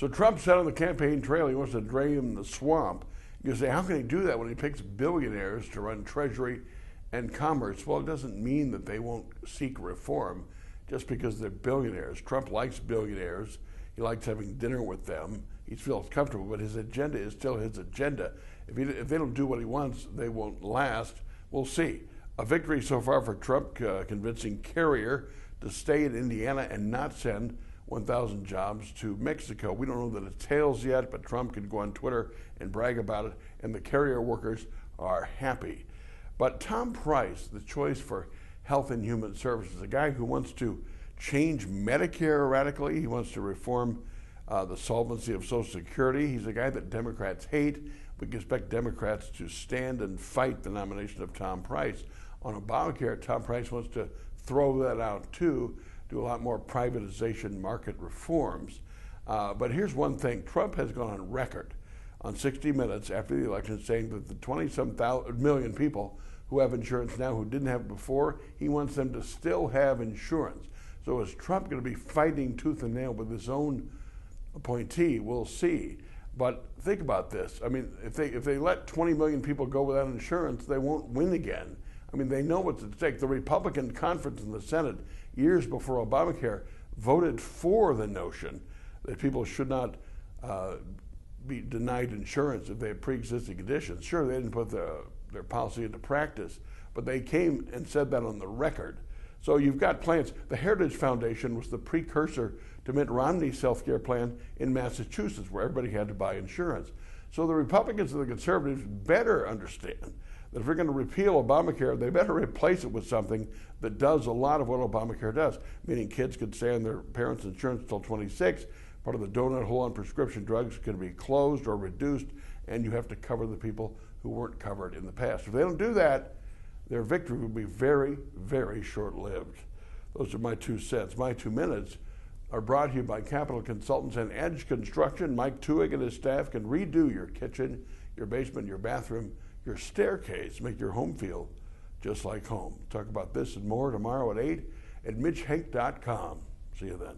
So Trump said on the campaign trail he wants to drain the swamp. You say, how can he do that when he picks billionaires to run Treasury and Commerce? Well, it doesn't mean that they won't seek reform just because they're billionaires. Trump likes billionaires. He likes having dinner with them. He feels comfortable, but his agenda is still his agenda. If they don't do what he wants, they won't last. We'll see. A victory so far for Trump, convincing Carrier to stay in Indiana and not send 1,000 jobs to Mexico. We don't know the details yet, but Trump can go on Twitter and brag about it, and the Carrier workers are happy. But Tom Price, the choice for Health and Human Services, a guy who wants to change Medicare radically. He wants to reform the solvency of Social Security. He's a guy that Democrats hate. We can expect Democrats to stand and fight the nomination of Tom Price. On Obamacare, Tom Price wants to throw that out too, do a lot more privatization, market reforms. But here's one thing. Trump has gone on record on 60 Minutes after the election saying that the 20-some million people who have insurance now who didn't have it before, he wants them to still have insurance. So is Trump going to be fighting tooth and nail with his own appointee? We'll see. But think about this. I mean, if they let 20 million people go without insurance, they won't win again. I mean, they know what's at stake. The Republican conference in the Senate, years before Obamacare, voted for the notion that people should not be denied insurance if they have pre-existing conditions. Sure, they didn't put their policy into practice, but they came and said that on the record. So you've got plans. The Heritage Foundation was the precursor to Mitt Romney's healthcare plan in Massachusetts, where everybody had to buy insurance. So the Republicans and the conservatives better understand that if we're going to repeal Obamacare, they better replace it with something that does a lot of what Obamacare does, meaning kids could stay on their parents' insurance until 26, part of the donut hole on prescription drugs can be closed or reduced, and you have to cover the people who weren't covered in the past. If they don't do that, their victory will be very, very short-lived. Those are my 2 cents. My 2 minutes are brought to you by Capital Consultants and Edge Construction. Mike Tuig and his staff can redo your kitchen, your basement, your bathroom, your staircase, make your home feel just like home. Talk about this and more tomorrow at 8 at MitchHenck.com. See you then.